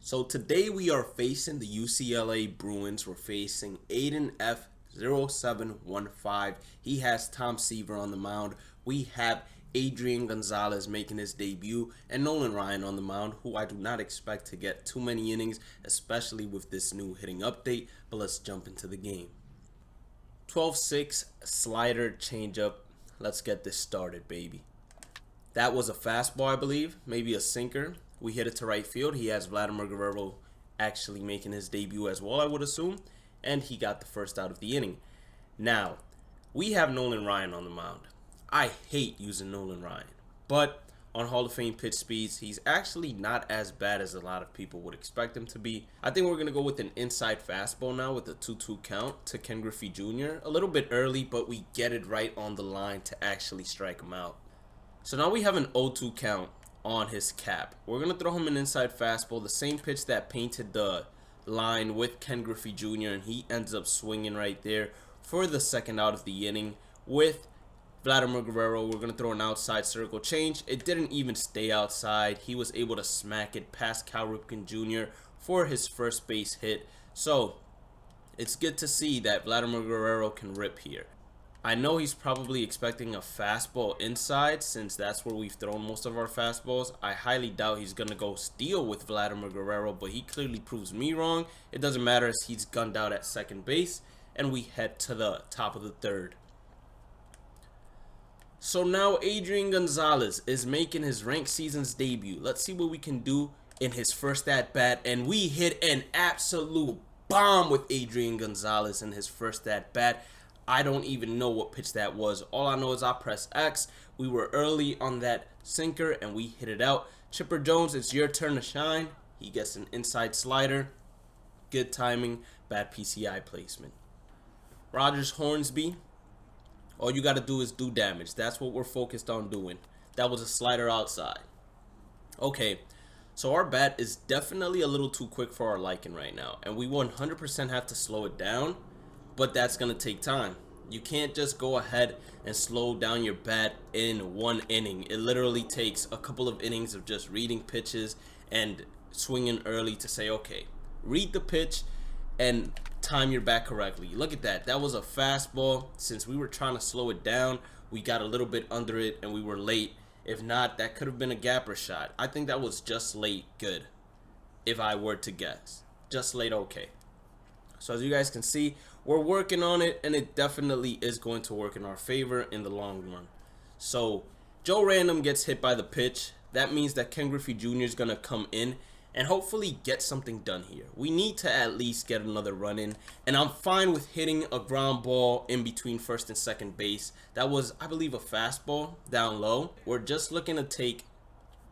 So today we are facing the UCLA Bruins. We're facing Aiden F0715. He has Tom Seaver on the mound. We have Adrian Gonzalez making his debut and Nolan Ryan on the mound, who I do not expect to get too many innings, especially with this new hitting update. But let's jump into the game. 12-6 slider changeup. Let's get this started, baby. That was a fastball, I believe, maybe a sinker. We hit it to right field. He has Vladimir Guerrero actually making his debut as well, I would assume, and he got the first out of the inning. Now, we have Nolan Ryan on the mound. I hate using Nolan Ryan, but on Hall of Fame pitch speeds, he's actually not as bad as a lot of people would expect him to be. I think we're going to go with an inside fastball now with a 2-2 count to Ken Griffey Jr. A little bit early, but we get it right on the line to actually strike him out. So now we have an 0-2 count on his cap. We're going to throw him an inside fastball, the same pitch that painted the line with Ken Griffey Jr., and he ends up swinging right there for the second out of the inning with Vladimir Guerrero. We're going to throw an outside circle change. It didn't even stay outside. He was able to smack it past Cal Ripken Jr. for his first base hit. So it's good to see that Vladimir Guerrero can rip here. I know he's probably expecting a fastball inside since that's where we've thrown most of our fastballs. I highly doubt he's going to go steal with Vladimir Guerrero, but he clearly proves me wrong. It doesn't matter as he's gunned out at second base, and we head to the top of the third. So now Adrian Gonzalez is making his ranked season's debut. Let's see what we can do in his first at-bat, and we hit an absolute bomb with Adrian Gonzalez in his first at-bat. I don't even know what pitch that was. All I know is I pressed X. We were early on that sinker and we hit it out. Chipper Jones, it's your turn to shine. He gets an inside slider. Good timing, bad PCI placement. Rogers Hornsby, all you got to do is do damage. That's what we're focused on doing. That was a slider outside. Okay, so our bat is definitely a little too quick for our liking right now. And we 100% have to slow it down. But that's going to take time. You can't just go ahead and slow down your bat in one inning. It literally takes a couple of innings of just reading pitches and swinging early to say, okay, read the pitch and time your bat correctly. Look at that. That was a fastball. Since we were trying to slow it down, we got a little bit under it and we were late. If not, that could have been a gapper shot. I think that was just late good, if I were to guess. Just late okay. So as you guys can see, we're working on it, and it definitely is going to work in our favor in the long run. So Joe Random gets hit by the pitch. That means that Ken Griffey Jr. is going to come in and hopefully get something done here. We need to at least get another run in, and I'm fine with hitting a ground ball in between first and second base. That was, I believe, a fastball down low. We're just looking to take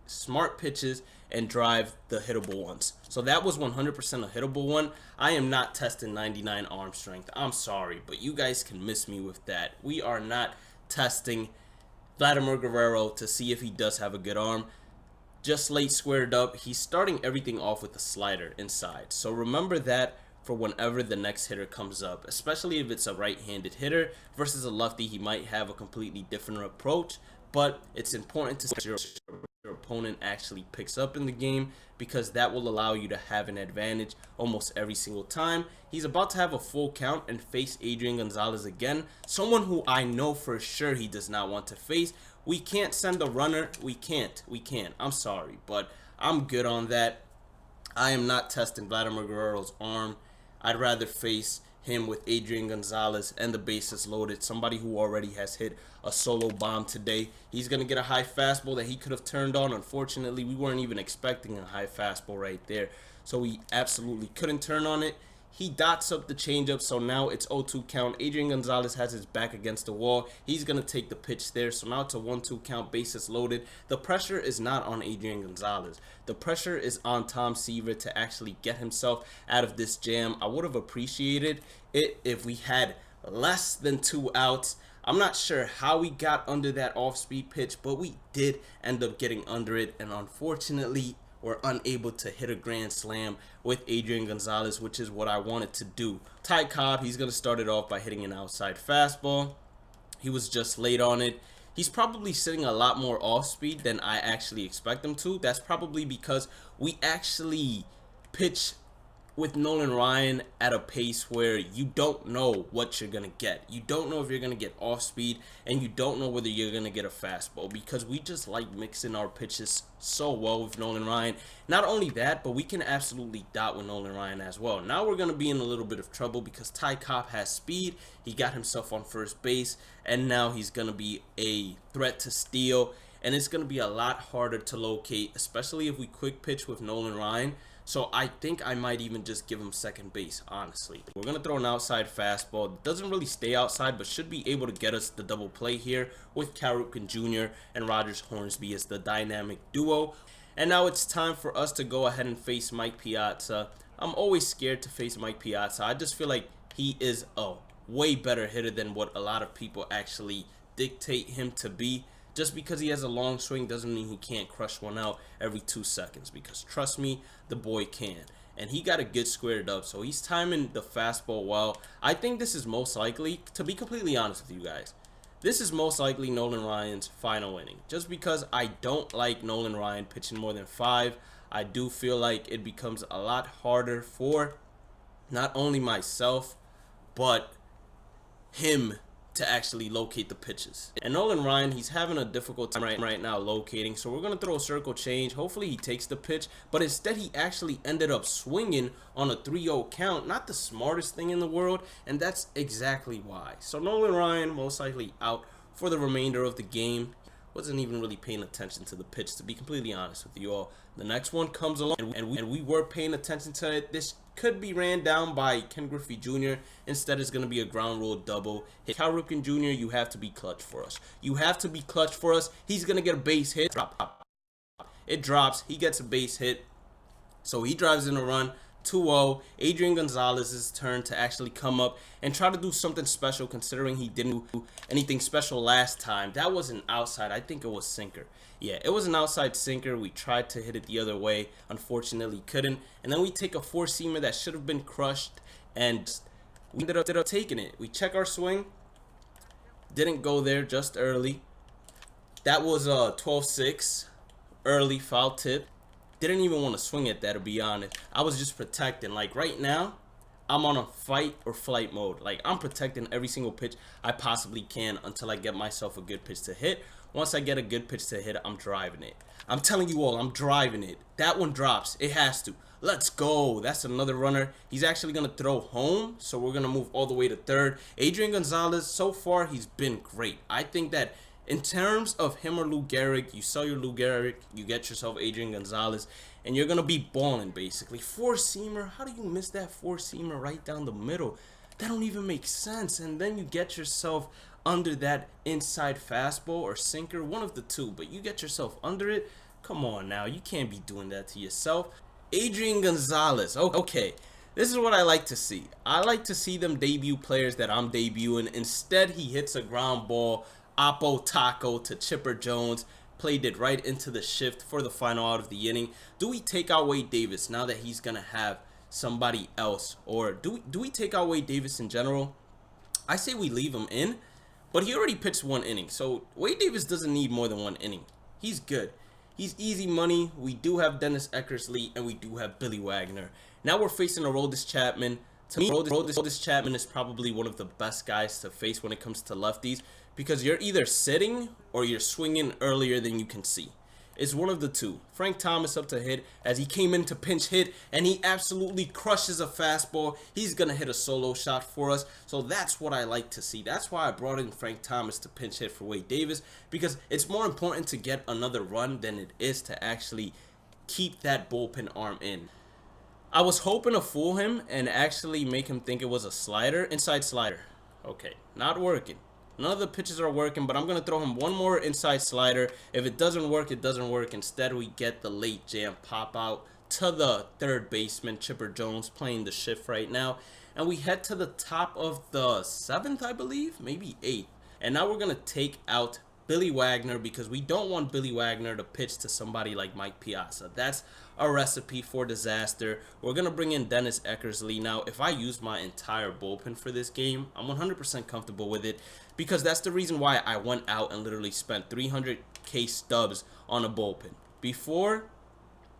smart pitches and drive the hittable ones. So that was 100% a hittable one. I am not testing 99 arm strength. I'm sorry, but you guys can miss me with that. We are not testing Vladimir Guerrero to see if he does have a good arm. Just late squared up. He's starting everything off with a slider inside. So remember that for whenever the next hitter comes up, especially if it's a right-handed hitter versus a lefty. He might have a completely different approach, but it's important to see your opponent actually picks up in the game, because that will allow you to have an advantage almost every single time. He's about to have a full count and face Adrian Gonzalez again, someone who I know for sure he does not want to face. We can't send a runner. We can't. I'm sorry, but I'm good on that. I am not testing Vladimir Guerrero's arm. I'd rather face him with Adrian Gonzalez and the bases loaded, somebody who already has hit a solo bomb today. He's going to get a high fastball that he could have turned on. Unfortunately, we weren't even expecting a high fastball right there, so we absolutely couldn't turn on it. He dots up the changeup, so now it's 0-2 count. Adrian Gonzalez has his back against the wall. He's going to take the pitch there, so now it's a 1-2 count, bases loaded. The pressure is not on Adrian Gonzalez. The pressure is on Tom Seaver to actually get himself out of this jam. I would have appreciated it if we had less than 2 outs. I'm not sure how we got under that off-speed pitch, but we did end up getting under it, and unfortunately, we're unable to hit a grand slam with Adrian Gonzalez, which is what I wanted to do. Ty Cobb, he's going to start it off by hitting an outside fastball. He was just late on it. He's probably sitting a lot more off speed than I actually expect him to. That's probably because we actually pitch with Nolan Ryan at a pace where you don't know what you're going to get. You don't know if you're going to get off speed, and you don't know whether you're going to get a fastball, because we just like mixing our pitches so well with Nolan Ryan. Not only that, but we can absolutely dot with Nolan Ryan as well. Now we're going to be in a little bit of trouble because Ty Cobb has speed. He got himself on first base, and now he's going to be a threat to steal, and it's going to be a lot harder to locate, especially if we quick pitch with Nolan Ryan. So I think I might even just give him second base, honestly. We're going to throw an outside fastball. Doesn't really stay outside, but should be able to get us the double play here with Cal Ripken Jr. and Rogers Hornsby as the dynamic duo. And now it's time for us to go ahead and face Mike Piazza. I'm always scared to face Mike Piazza. I just feel like he is a way better hitter than what a lot of people actually dictate him to be. Just because he has a long swing doesn't mean he can't crush one out every 2 seconds, because trust me, the boy can. And he got a good squared up, so he's timing the fastball well. I think this is most likely, to be completely honest with you guys, this is most likely Nolan Ryan's final inning. Just because I don't like Nolan Ryan pitching more than 5, I do feel like it becomes a lot harder for not only myself, but him to actually locate the pitches. And Nolan Ryan, he's having a difficult time right now locating, so we're going to throw a circle change. Hopefully he takes the pitch, but instead he actually ended up swinging on a 3-0 count. Not the smartest thing in the world, and that's exactly why. So Nolan Ryan most likely out for the remainder of the game. Wasn't even really paying attention to the pitch, to be completely honest with you all. The next one comes along, and we were paying attention to it. This could be ran down by Ken Griffey Jr. Instead, it's going to be a ground rule double. Cal Ripken Jr., you have to be clutch for us. You have to be clutch for us. He's going to get a base hit. It drops. He gets a base hit. So he drives in a run. 2-0. Adrian Gonzalez's turn to actually come up and try to do something special, considering he didn't do anything special last time. That was an outside. I think it was sinker. Yeah, it was an outside sinker. We tried to hit it the other way. Unfortunately, couldn't. And then we take a four-seamer that should have been crushed, and we ended up taking it. We check our swing. Didn't go there, just early. That was a 12-6. Early foul tip. Didn't even want to swing at that, to be honest. I was just protecting. Like right now, I'm on a fight or flight mode. Like I'm protecting every single pitch I possibly can until I get myself a good pitch to hit. Once I get a good pitch to hit, I'm driving it. I'm telling you all, I'm driving it. That one drops. It has to. Let's go. That's another runner. He's actually going to throw home, so we're going to move all the way to third. Adrian Gonzalez, so far, he's been great. I think that in terms of him or Lou Gehrig, you sell your Lou Gehrig, you get yourself Adrian Gonzalez, and you're going to be balling, basically. Four-seamer, how do you miss that four-seamer right down the middle? That don't even make sense. And then you get yourself under that inside fastball or sinker, one of the two, but you get yourself under it. Come on now, you can't be doing that to yourself. Adrian Gonzalez, okay, this is what I like to see. I like to see them debut players that I'm debuting. Instead, he hits a ground ball, Oppo Taco to Chipper Jones, played it right into the shift for the final out of the inning. Do we take out Wade Davis now that he's gonna have somebody else, or do we take out Wade Davis in general? I say we leave him in, but he already pitched 1 inning, so Wade Davis doesn't need more than 1 inning. He's good. He's easy money. We do have Dennis Eckersley, and we do have Billy Wagner. Now we're facing Aroldis Chapman. To me, Aroldis Chapman is probably one of the best guys to face when it comes to lefties, because you're either sitting or you're swinging earlier than you can see. It's one of the two. Frank Thomas up to hit as he came in to pinch hit, and he absolutely crushes a fastball. He's going to hit a solo shot for us. So that's what I like to see. That's why I brought in Frank Thomas to pinch hit for Wade Davis, because it's more important to get another run than it is to actually keep that bullpen arm in. I was hoping to fool him and actually make him think it was a slider, inside slider. Okay, not working. None of the pitches are working, but I'm going to throw him one more inside slider. If it doesn't work, it doesn't work. Instead, we get the late jam pop out to the third baseman, Chipper Jones, playing the shift right now. And we head to the top of the 7th, I believe, maybe 8th. And now we're going to take out Billy Wagner, because we don't want Billy Wagner to pitch to somebody like Mike Piazza. That's a recipe for disaster. We're going to bring in Dennis Eckersley. Now, if I use my entire bullpen for this game, I'm 100% comfortable with it, because that's the reason why I went out and literally spent 300K stubs on a bullpen. Before,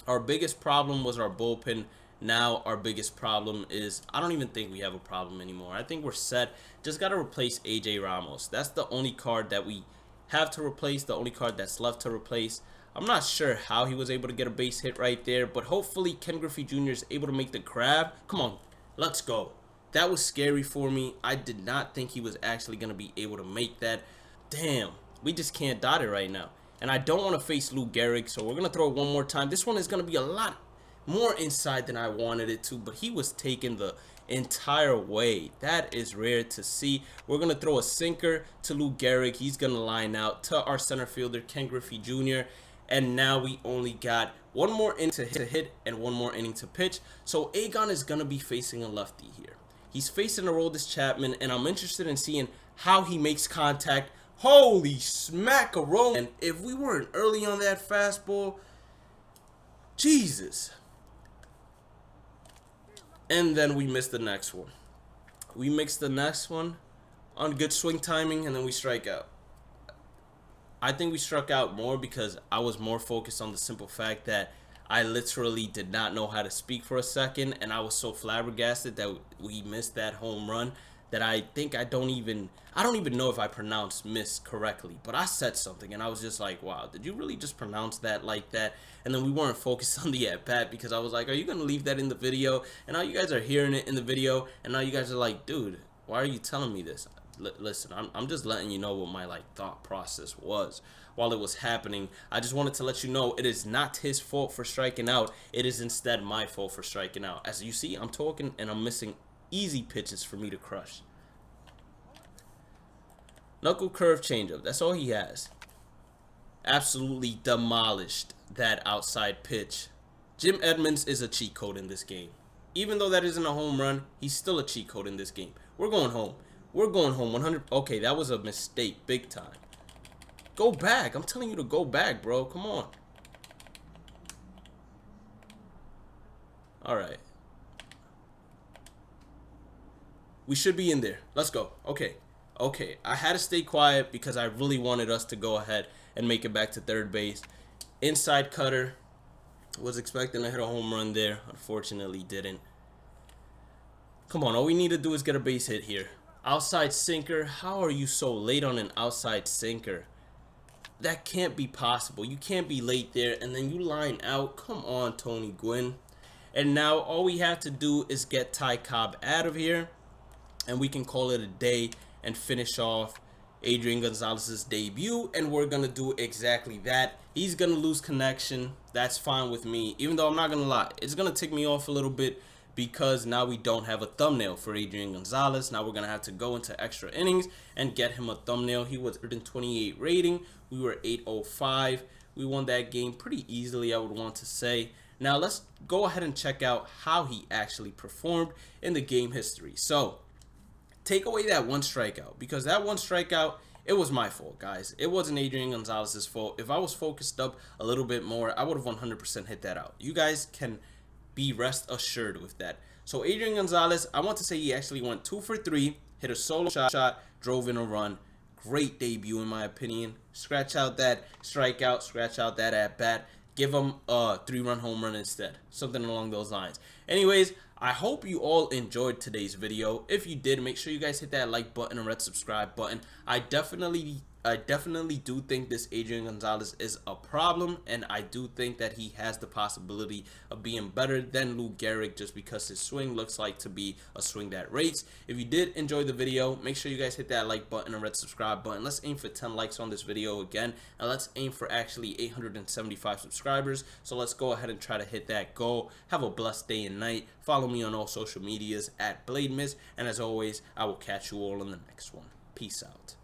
our biggest problem was our bullpen Now our biggest problem is, I don't even think we have a problem anymore. I think we're set. Just got to replace AJ Ramos. That's the only card that we have to replace, the only card that's left to replace. I'm not sure how he was able to get a base hit right there, but hopefully Ken Griffey Jr. is able to make the grab. Come on, let's go. That was scary for me. I did not think he was actually going to be able to make that. Damn, we just can't dot it right now. And I don't want to face Lou Gehrig, so we're going to throw it one more time. This one is going to be a lot more inside than I wanted it to, but he was taken the entire way. That is rare to see. We're going to throw a sinker to Lou Gehrig. He's going to line out to our center fielder, Ken Griffey Jr., and now we only got one more inning to hit and one more inning to pitch. So Agon is going to be facing a lefty here. He's facing Aroldis Chapman, and I'm interested in seeing how he makes contact. Holy smackaroo. And if we weren't early on that fastball, Jesus. And then we missed the next one. We mixed the next one on good swing timing, and then we strike out. I think we struck out more because I was more focused on the simple fact that I literally did not know how to speak for a second, and I was so flabbergasted that we missed that home run that I think I don't even know if I pronounced miss correctly, but I said something and I was just like, wow, did you really just pronounce that like that? And then we weren't focused on the at-bat because I was like, are you gonna leave that in the video? And now you guys are hearing it in the video, and now you guys are like, dude, why are you telling me this? Listen, I'm just letting you know what my thought process was while it was happening. I just wanted to let you know it is not his fault for striking out. It is instead my fault for striking out. As you see, I'm talking and I'm missing easy pitches for me to crush. Knuckle curve changeup. That's all he has. Absolutely demolished that outside pitch. Jim Edmonds is a cheat code in this game. Even though that isn't a home run, he's still a cheat code in this game. We're going home. We're going home 100. Okay, that was a mistake big time. Go back. I'm telling you to go back, bro. Come on. All right. We should be in there. Let's go. Okay. Okay. I had to stay quiet because I really wanted us to go ahead and make it back to third base. Inside cutter. Was expecting to hit a home run there. Unfortunately, didn't. Come on. All we need to do is get a base hit here. Outside sinker. How are you so late on an outside sinker? That can't be possible. You can't be late there and then you line out. Come on, Tony Gwynn. And now all we have to do is get Ty Cobb out of here, and we can call it a day and finish off Adrian Gonzalez's debut. And we're going to do exactly that. He's going to lose connection. That's fine with me. Even though I'm not going to lie, it's going to tick me off a little bit, because now we don't have a thumbnail for Adrian Gonzalez. Now we're going to have to go into extra innings and get him a thumbnail. He was 128 rating. We were 805. We won that game pretty easily, I would want to say. Now let's go ahead and check out how he actually performed in the game history. So take away that one strikeout, because that one strikeout, it was my fault, guys. It wasn't Adrian Gonzalez's fault. If I was focused up a little bit more, I would have 100% hit that out. You guys can be rest assured with that. So Adrian Gonzalez, I want to say he actually went 2 for 3, hit a solo shot, drove in a run. Great debut in my opinion. Scratch out that strikeout, scratch out that at bat, give him a 3-run home run instead, something along those lines. Anyways, I hope you all enjoyed today's video. If you did, make sure you guys hit that like button and red subscribe button. I definitely do think this Adrian Gonzalez is a problem, and I do think that he has the possibility of being better than Lou Gehrig, just because his swing looks like to be a swing that rates. If you did enjoy the video, make sure you guys hit that like button and red subscribe button. Let's aim for 10 likes on this video again, and let's aim for actually 875 subscribers. So let's go ahead and try to hit that goal. Have a blessed day and night. Follow me on all social medias at Bhlademyst, and as always, I will catch you all in the next one. Peace out.